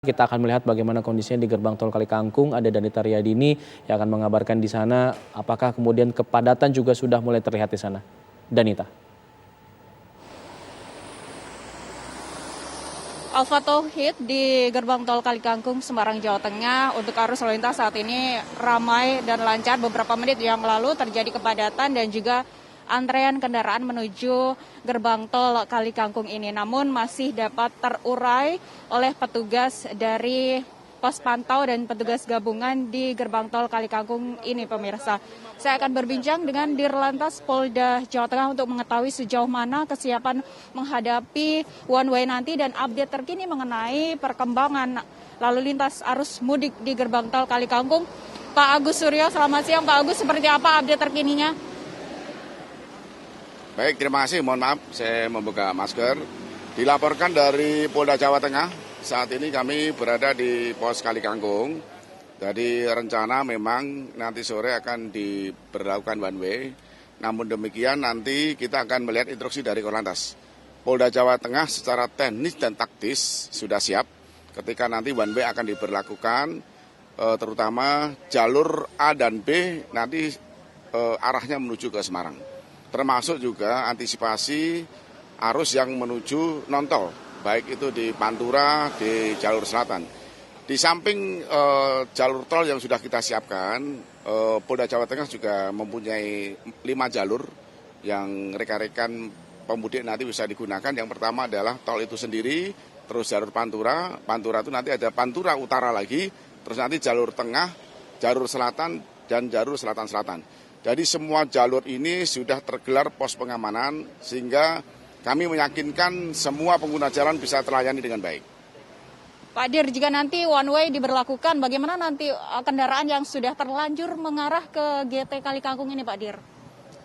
Kita akan melihat bagaimana kondisinya di gerbang tol Kalikangkung. Ada Danita Riyadini yang akan mengabarkan di sana. Apakah kemudian kepadatan juga sudah mulai terlihat di sana? Danita. Alfa Tauhid di gerbang tol Kalikangkung, Semarang, Jawa Tengah. Untuk arus lalu lintas saat ini ramai dan lancar. Beberapa menit yang lalu terjadi kepadatan dan juga antrean kendaraan menuju gerbang tol Kalikangkung ini. Namun masih dapat terurai oleh petugas dari pos pantau dan petugas gabungan di gerbang tol Kalikangkung ini, pemirsa. Saya akan berbincang dengan Dirlantas Polda Jawa Tengah untuk mengetahui sejauh mana kesiapan menghadapi one way nanti dan update terkini mengenai perkembangan lalu lintas arus mudik di gerbang tol Kalikangkung. Pak Agus Suryo, selamat siang Pak Agus, seperti apa update terkininya? Baik, terima kasih. Mohon maaf, saya membuka masker. Dilaporkan dari Polda Jawa Tengah, saat ini kami berada di pos Kalikangkung. Jadi rencana memang nanti sore akan diberlakukan one way. Namun demikian nanti kita akan melihat instruksi dari Korlantas. Polda Jawa Tengah secara teknis dan taktis sudah siap ketika nanti one way akan diberlakukan, terutama jalur A dan B nanti arahnya menuju ke Semarang. Termasuk juga antisipasi arus yang menuju non-tol, baik itu di Pantura, di jalur selatan. Di samping jalur tol yang sudah kita siapkan, Polda Jawa Tengah juga mempunyai 5 jalur yang rekan-rekan pemudik nanti bisa digunakan. Yang pertama adalah tol itu sendiri, terus jalur Pantura. Pantura itu nanti ada Pantura Utara lagi, terus nanti jalur tengah, jalur selatan, dan jalur selatan-selatan. Jadi semua jalur ini sudah tergelar pos pengamanan sehingga kami meyakinkan semua pengguna jalan bisa terlayani dengan baik. Pak Dir, jika nanti one way diberlakukan, bagaimana nanti kendaraan yang sudah terlanjur mengarah ke GT Kalikangkung ini Pak Dir?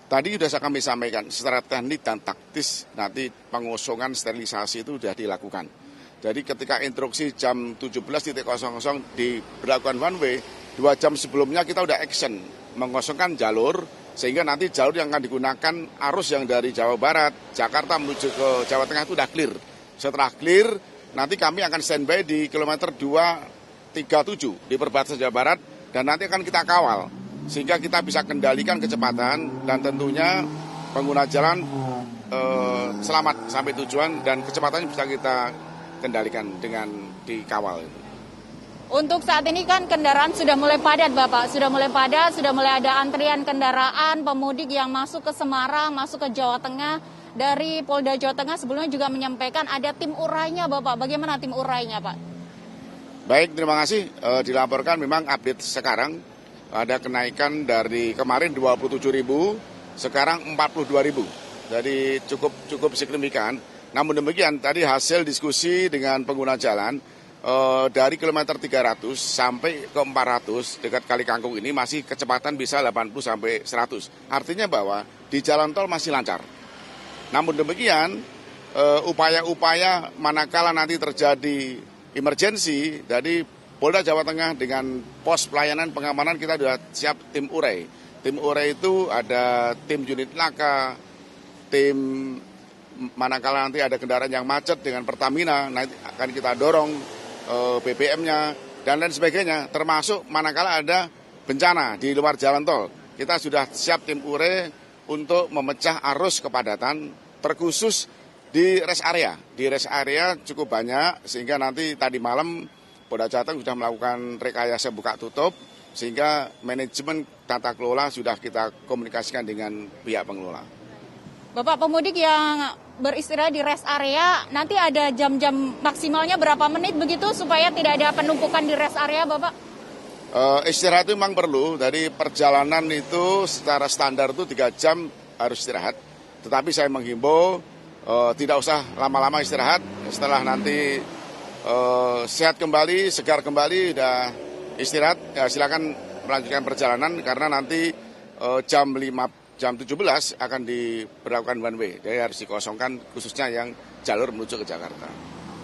Tadi sudah kami sampaikan, secara teknik dan taktis nanti pengosongan sterilisasi itu sudah dilakukan. Jadi ketika instruksi jam 17.00 diberlakukan one way, 2 jam sebelumnya kita sudah action mengosongkan jalur, sehingga nanti jalur yang akan digunakan arus yang dari Jawa Barat, Jakarta menuju ke Jawa Tengah itu sudah clear. Setelah clear, nanti kami akan standby di kilometer 237 di perbatasan Jawa Barat, dan nanti akan kita kawal, sehingga kita bisa kendalikan kecepatan, dan tentunya pengguna jalan selamat sampai tujuan, dan kecepatannya bisa kita kendalikan dengan dikawal. Untuk saat ini kan kendaraan sudah mulai padat Bapak, sudah mulai ada antrian kendaraan pemudik yang masuk ke Semarang, masuk ke Jawa Tengah. Dari Polda Jawa Tengah sebelumnya juga menyampaikan ada tim urainya Bapak, bagaimana tim urainya Pak? Baik, terima kasih. Dilaporkan memang update sekarang ada kenaikan dari kemarin 27.000, sekarang 42.000. Jadi cukup signifikan. Namun demikian tadi hasil diskusi dengan pengguna jalan, dari kilometer 300 sampai ke 400 dekat Kalikangkung ini masih kecepatan bisa 80 sampai 100. Artinya bahwa di jalan tol masih lancar. Namun demikian upaya-upaya manakala nanti terjadi emergensi, dari Polda Jawa Tengah dengan pos pelayanan pengamanan kita sudah siap tim urai. Tim urai itu ada tim unit laka, tim manakala nanti ada kendaraan yang macet dengan Pertamina, nanti akan kita dorong BBM-nya dan lain sebagainya, termasuk manakala ada bencana di luar jalan tol. Kita sudah siap tim URE untuk memecah arus kepadatan, terkhusus di rest area. Di rest area cukup banyak, sehingga nanti tadi malam Polda Jateng sudah melakukan rekayasa buka tutup, sehingga manajemen tata kelola sudah kita komunikasikan dengan pihak pengelola. Bapak, pemudik yang beristirahat di rest area, nanti ada jam-jam maksimalnya berapa menit begitu supaya tidak ada penumpukan di rest area, Bapak? Istirahat itu memang perlu. Dari perjalanan itu secara standar itu 3 jam harus istirahat. Tetapi saya menghimbau tidak usah lama-lama istirahat. Setelah nanti sehat kembali, segar kembali, udah istirahat, ya silakan melanjutkan perjalanan karena nanti jam 17 akan diberlakukan one way. Jadi harus dikosongkan khususnya yang jalur menuju ke Jakarta.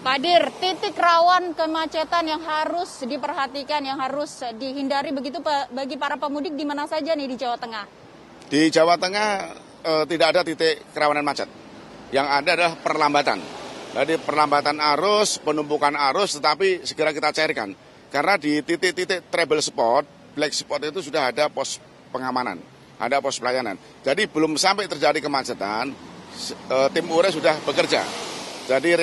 Pak Dir, titik rawan kemacetan yang harus diperhatikan, yang harus dihindari begitu bagi para pemudik di mana saja nih di Jawa Tengah? Di Jawa Tengah tidak ada titik kerawanan macet. Yang ada adalah perlambatan. Jadi perlambatan arus, penumpukan arus, tetapi segera kita cairkan. Karena di titik-titik trouble spot, black spot itu sudah ada pos pengamanan, ada pos pelayanan. Jadi belum sampai terjadi kemacetan, tim URE sudah bekerja. Jadi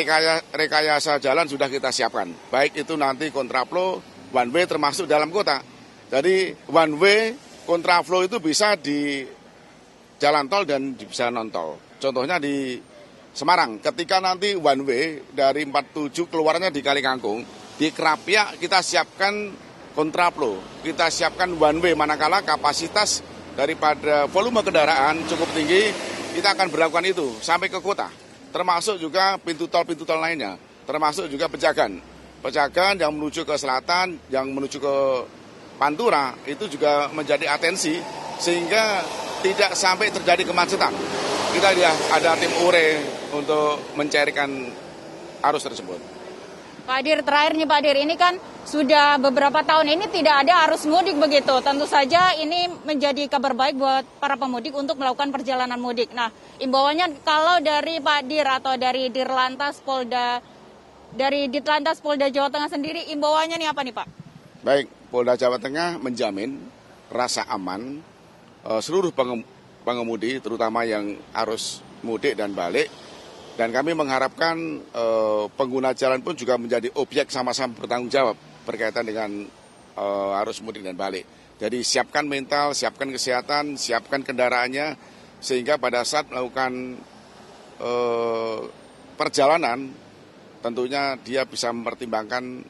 rekayasa jalan sudah kita siapkan. Baik itu nanti kontraflow, one way termasuk dalam kota. Jadi one way, kontraflow itu bisa di jalan tol dan bisa non tol. Contohnya di Semarang, ketika nanti one way dari 47 keluarnya di Kali Kangkung, di Krapyak kita siapkan kontraflow, kita siapkan one way manakala kapasitas daripada volume kendaraan cukup tinggi, kita akan berlakukan itu sampai ke kota. Termasuk juga pintu tol lainnya, termasuk juga Pejagan yang menuju ke selatan, yang menuju ke Pantura, itu juga menjadi atensi sehingga tidak sampai terjadi kemacetan. Kita ada tim URE untuk mencairkan arus tersebut. Pak Dir, terakhir nih Pak Dir, ini kan sudah beberapa tahun ini tidak ada arus mudik begitu. Tentu saja ini menjadi kabar baik buat para pemudik untuk melakukan perjalanan mudik. Nah, imbauannya kalau dari Pak Dir atau dari Ditlantas Polda Jawa Tengah sendiri, imbauannya nih apa nih Pak? Baik, Polda Jawa Tengah menjamin rasa aman seluruh pengemudi, terutama yang arus mudik dan balik. Dan kami mengharapkan pengguna jalan pun juga menjadi objek sama-sama bertanggung jawab berkaitan dengan arus mudik dan balik. Jadi siapkan mental, siapkan kesehatan, siapkan kendaraannya, sehingga pada saat melakukan perjalanan, tentunya dia bisa mempertimbangkan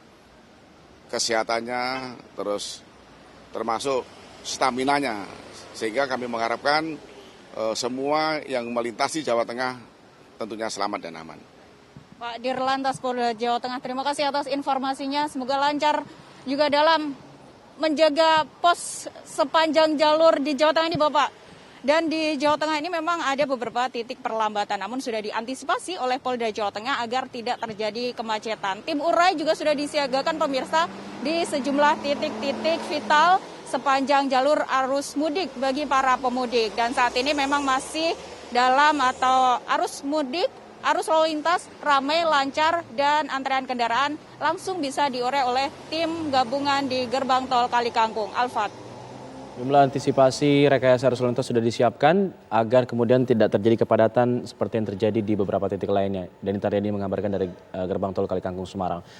kesehatannya, terus termasuk staminanya. Sehingga kami mengharapkan semua yang melintasi Jawa Tengah tentunya selamat dan aman. Pak Ditlantas Polda Jawa Tengah, terima kasih atas informasinya. Semoga lancar juga dalam menjaga pos sepanjang jalur di Jawa Tengah ini Bapak. Dan di Jawa Tengah ini memang ada beberapa titik perlambatan, namun sudah diantisipasi oleh Polda Jawa Tengah agar tidak terjadi kemacetan. Tim URAI juga sudah disiagakan pemirsa di sejumlah titik-titik vital sepanjang jalur arus mudik bagi para pemudik. Dan saat ini memang masih dalam atau arus mudik, arus lalu lintas ramai, lancar, dan antrean kendaraan langsung bisa diurai oleh tim gabungan di gerbang tol Kali Kangkung. Alfat. Jumlah antisipasi rekayasa arus lalu lintas sudah disiapkan agar kemudian tidak terjadi kepadatan seperti yang terjadi di beberapa titik lainnya. Danita Riyadi mengabarkan dari gerbang tol Kali Kangkung Semarang.